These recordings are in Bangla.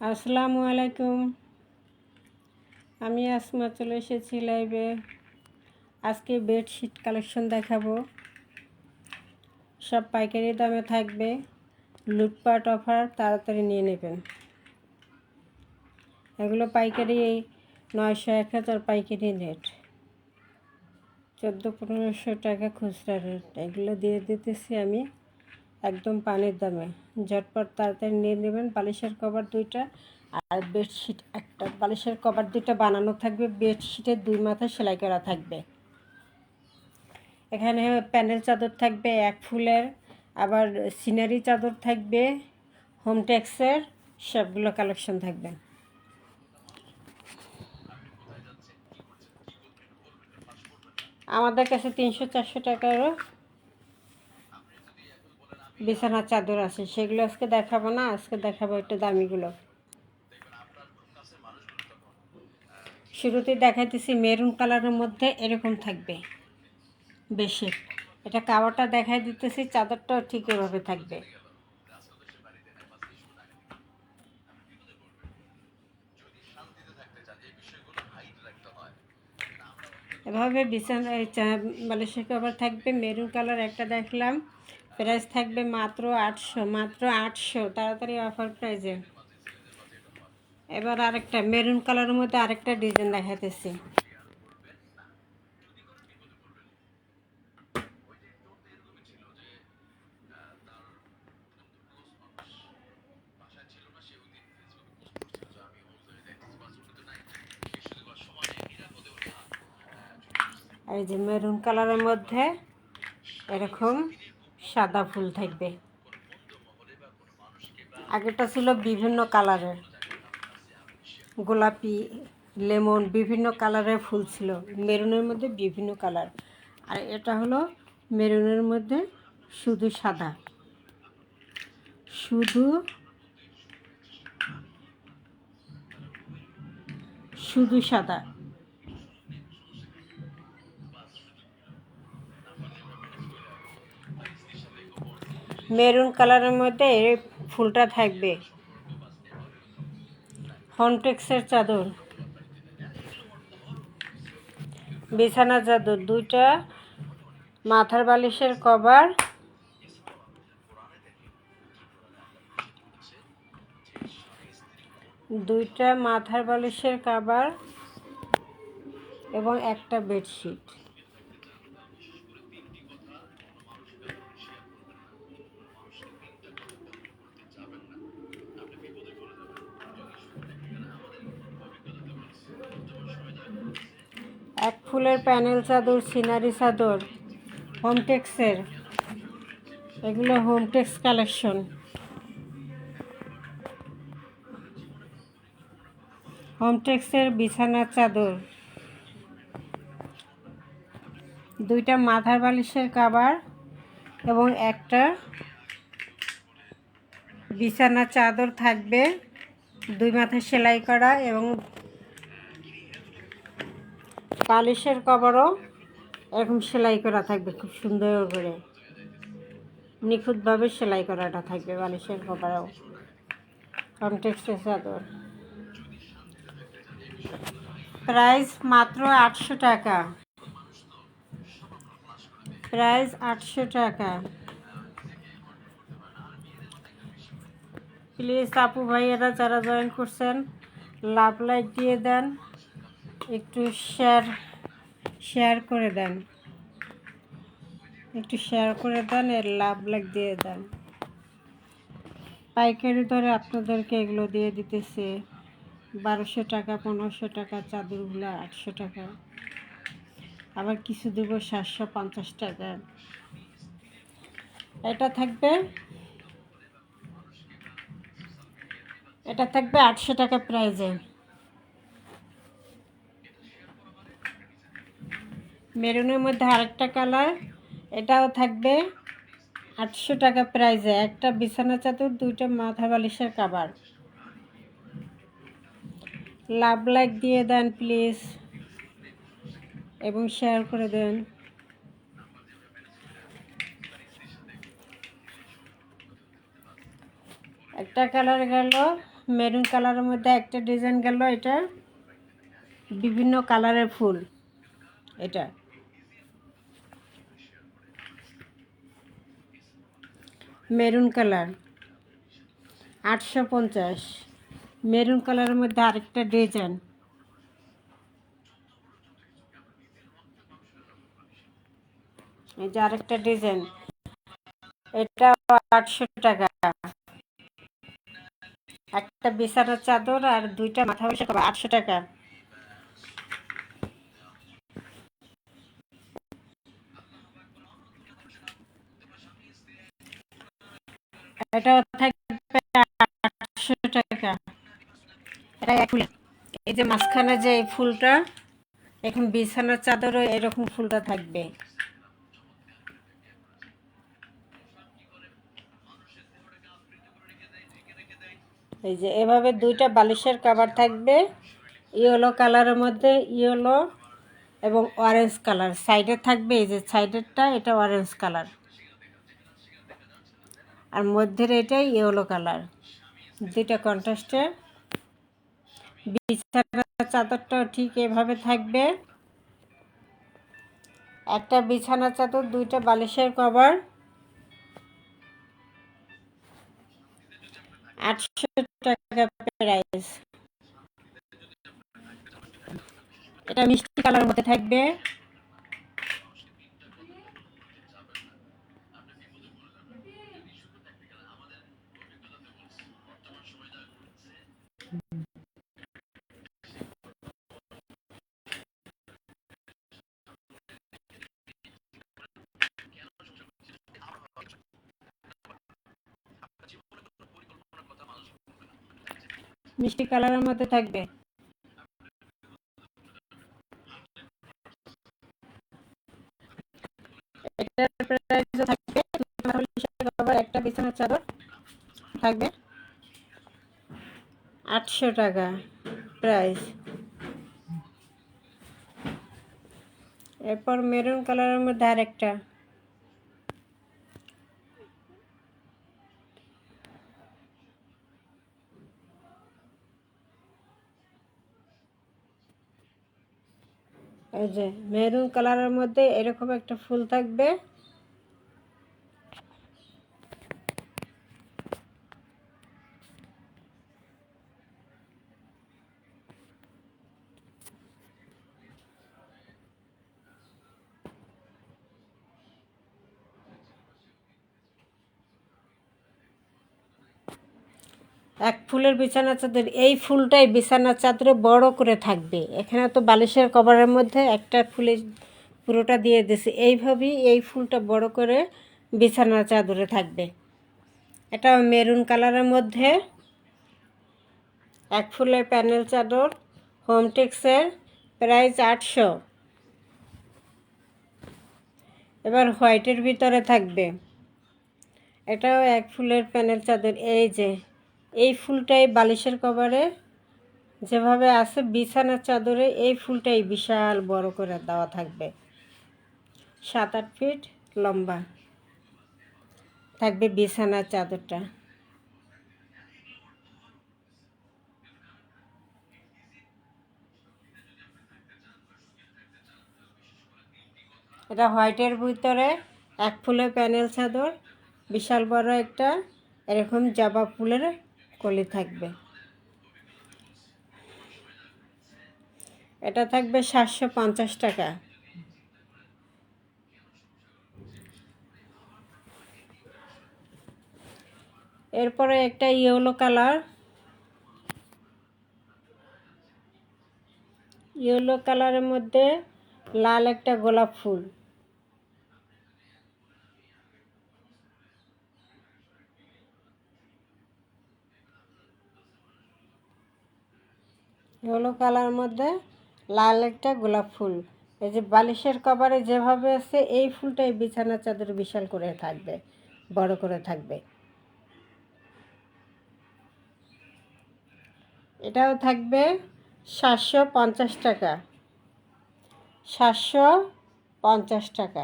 আসসালামু আলাইকুম। আমি আসমা চলে এসেছি লাইভে। আজকে বেডশিট কালেকশন দেখাবো। সব পাইকারি দামে থাকবে, লুটপাট অফার, তাড়াতাড়ি নিয়ে নেবেন। এগুলো পাইকারি 900-1000 পাইকারি রেট, 1400-1500 টাকা খুচরা রেট। এগুলো দিয়ে দিতেছি আমি একদম পানির দামে। ঝটপট তাড়াতাড়ি নিয়ে নেবেন। বালিশের কভার 2টা আর বেডশিট একটা। বালিশের কভার 2টা বানানো থাকবে, বেডশিটের 2 মাথা সেলাই করা থাকবে। এখানে প্যানেল চাদর থাকবে 1 ফুলের, আবার সিনারি চাদর থাকবে, হোমটেক্সের, সবগুলো কালেকশন থাকবে। আমাদের কাছে 300-400 টাকারও বিছানার চাদর আছে, সেগুলো আজকে দেখাবো না। আজকে দেখাবো একটু দামিগুলো। শুরুতেই দেখাইতেছি মেরুন কালারের মধ্যে এরকম থাকবে বেশি। এটা কাভারটা দেখাই দিতেছি, চাদরটাও ঠিক এভাবে থাকবে। এভাবে বিছানায় বালিশের কভার থাকবে। মেরুন কালার একটা দেখলাম, প্রাইস থাকবে মাত্র 800, মাত্র 800, তাড়াতাড়ি অফার প্রাইজে। এবার আরেকটা মেরুন কালারের মধ্যে আরেকটা ডিজাইন দেখাইতেছি। এই যে মেরুন কালারের মধ্যে এরকম সাদা ফুল থাকবে। আগেটা ছিল বিভিন্ন কালারের, গোলাপি, লেমন, বিভিন্ন কালারের ফুল ছিল। মেরুনের মধ্যে বিভিন্ন কালার, আর এটা হলো মেরুনের মধ্যে শুধু সাদা, শুধু সাদা। মেরুন কালারের মধ্যে ফুলটা থাকবে। হোমটেক্সের চাদর, বিছানা চাদর 2টা, মাথার বালিশের কভার, এবং একটা বেডশিট। এক ফুলের প্যানেল চাদর, সিনারি চাদর, হোমটেক্সের। এগুলো হোমটেক্স কালেকশন। হোমটেক্সের বিছানার চাদর, 2টা মাথার বালিশের কভার এবং একটা বিছানার চাদর থাকবে, 2 মাথা সেলাই করা, এবং বালিশের কভারও এরকম সেলাই করা থাকবে, খুব সুন্দর করে নিখুঁতভাবে সেলাই করাটা থাকবে বালিশের কভারও। হোমটেক্সের চাদর, প্রাইস মাত্র 800 টাকা, প্রাইস 800 টাকা। প্লিজ আপু ভাইয়েরা যারা জয়েন করছেন লাভ লাইক দিয়ে দেন, একটু শেয়ার করে দেন, এর লাভ লাইক দিয়ে দেন। পাইকারি দরে আপনাদেরকে এগুলো দিয়ে দিতেছে 1200 টাকা, 1500 টাকা, চাদরগুলো 800 টাকা, আবার কিছু দেব 750 টাকা। এটা থাকবে 800 টাকা প্রাইজে। মেরুনের মধ্যে আরেকটা কালার, এটাও থাকবে 800 টাকা প্রাইজে। একটা বিছানা চাদর, 2টা মাথা বালিশের কভার। লাভ লাইক দিয়ে দেন প্লিজ, এবং শেয়ার করে দেন। একটা কালার গেল মেরুন কালারের মধ্যে একটা ডিজাইন গেল। এটা বিভিন্ন কালারের ফুল। এটা মেরুন কালার 850। মেরুন কালারের মধ্যে আরেকটা ডিজাইন, এই যে আরেকটা ডিজাইন, এটা 800 টাকা। একটা বিছানার চাদর আর দুইটা মাথা বসে 800 টাকা। এটাও থাকবে 800 টাকা। এটা এক ফুল। এই যে মাঝখানে যে এই ফুলটা, এখন বিছানার চাদরও এরকম ফুলটা থাকবে। এই যে এভাবে দুইটা বালিশের কভার থাকবে, ইয়েলো কালারের মধ্যে, ইয়েলো এবং অরেঞ্জ কালার। সাইডে থাকবে এই যে সাইডেরটা, এটা অরেঞ্জ কালার, আর মধ্যের এটাই ইয়েলো কালার। দুইটা কন্ট্রাস্টে। বিছানার চাদরটাও ঠিক এভাবে থাকবে। একটা বিছানার চাদর, দুইটা বালিশের কভার, 800 টাকা প্রাইস। এটা মিষ্টি কালারের মধ্যে থাকবে। মিষ্টি কালারের মধ্যে থাকবে। এটার প্রাইস থাকবে, একটা বিছানার চাদর থাকবে 800 টাকা প্রাইস। এরপর মেরুন কালারের মধ্যে আরেকটা, এই যে মেরুন কালারের মধ্যে এরকম একটা ফুল থাকবে। এক ফুলের বিছানার চাদর, এই ফুলটাই বিছানার চাদরে বড় করে থাকবে। এখানে তো বালিশের কভারের মধ্যে একটা ফুলের পুরোটা দিয়ে দিছে, এইভাবেই এই ফুলটা বড় করে বিছানার চাদরে থাকবে। এটা মেরুন কালারের মধ্যে এক ফুলের প্যানেল চাদর, হোমটেক্সের, প্রাইস 800। এবার হোয়াইটের ভিতরে থাকবে, এটাও এক ফুলের প্যানেল চাদর। এই যে এই ফুলটাই বালিশের কভারে যেভাবে আছে, বিছানার চাদরে এই ফুলটাই বিশাল বড় করে দেওয়া থাকবে। 7-8 ফিট লম্বা থাকবে বিছানার চাদরটা। এটা হোয়াইটের ভিতরে এক ফুলের প্যানেল চাদর, বিশাল বড় একটা এরকম জবা ফুলের কলি থাকবে। এটা থাকবে 750 টাকা। এরপরে একটা ইয়েলো কালার, ইয়েলো কালারের মধ্যে লাল একটা গোলাপ ফুল। ইয়েলো কালারের মধ্যে লাল একটা গোলাপ ফুল। এই যে বালিশের কভারে যেভাবে আছে, এই ফুলটাই বিছানার চাদর বিশাল করে থাকবে, বড় করে থাকবে। এটাও থাকবে 750 টাকা। 750 টাকা।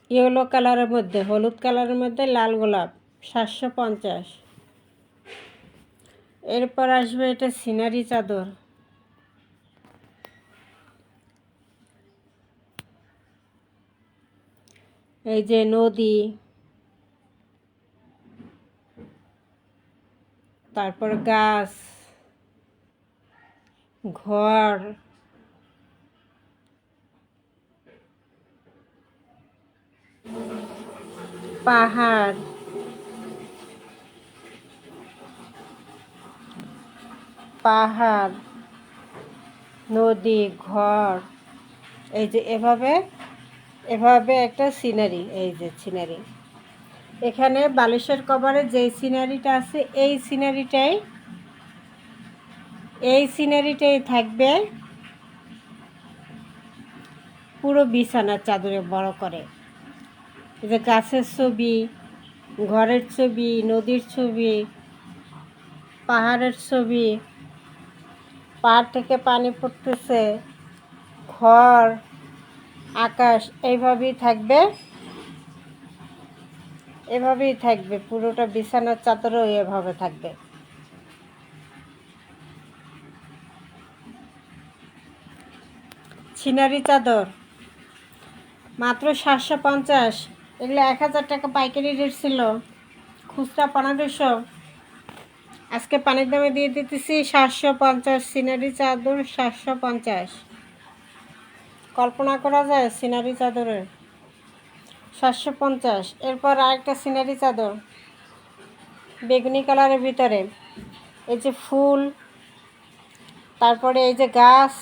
ইয়েলো কালারের মধ্যে, হলুদ কালারের মধ্যে লাল গোলাপ 750। এরপর আসবে এটা সিনারি চাদর, এই যে নদী, তারপর গাছ, ঘর, পাহাড়, নদী, ঘর, এই যে এভাবে এভাবে একটা সিনারি, এই যে সিনারি। এখানে বালিশের কভারে যে সিনারিটা আছে এই সিনারিটাই থাকবে পুরো বিছানার চাদরে বড় করে। এই যে গাছের ছবি, ঘরের ছবি, নদীর ছবি, পাহাড়ের ছবি, পাহাড় থেকে পানি পড়তেছে, ঘর, আকাশ, এভাবেই থাকবে পুরোটা বিছানার চাদরও এভাবে থাকবে। সিনারি চাদর মাত্র 750। এগুলো 1000 টাকা পাইকারি রেট ছিল, খুচরা 1500। আজকে পানির দামে দিয়ে দিতেছি 750। সিনারি চাদর 750। কল্পনা করা যায় সিনারি চাদরের 750। এরপর আরেকটা সিনারি চাদর বেগুনি কালারের ভিতরে, এই যে ফুল, তারপরে এই যে গাছ,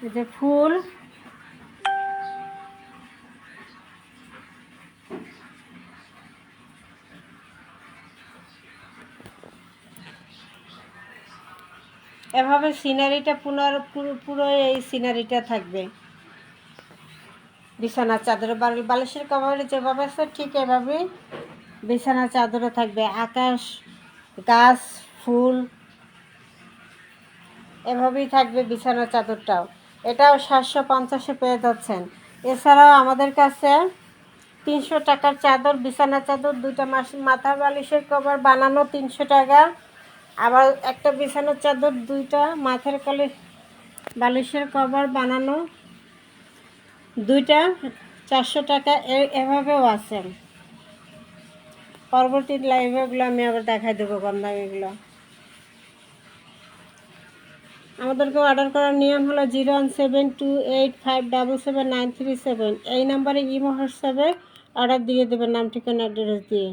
এই যে ফুল, এভাবে সিনারিটা পুরো এই সিনারিটা থাকবে বিছানার চাদরে। বালিশের কভারে যেভাবে আছে ঠিক এভাবেই বিছানার চাদরে থাকবে। আকাশ, গাছ, ফুল, এভাবেই থাকবে বিছানার চাদরটাও। এটাও 750-এ পেয়ে যাচ্ছেন। এছাড়াও আমাদের কাছে 300 টাকার চাদর, বিছানার চাদর, 2টা মাথা বালিশের কভার বানানো 300 টাকা। আবার একটা বিছানার চাদর, 2টা মাথার বালিশের কভার বানানো 2টা 400 টাকা। এভাবেও আছে। পরবর্তী লাইভেগুলো আমি আবার দেখাই দেবো কম দামিগুলো। আমাদেরকে অর্ডার করার নিয়ম হলো 017285779337। এই নাম্বারে ইমো হোয়াটসঅ্যাপে অর্ডার দিয়ে দেবেন, নাম ঠিকানা অ্যাড্রেস দিয়ে।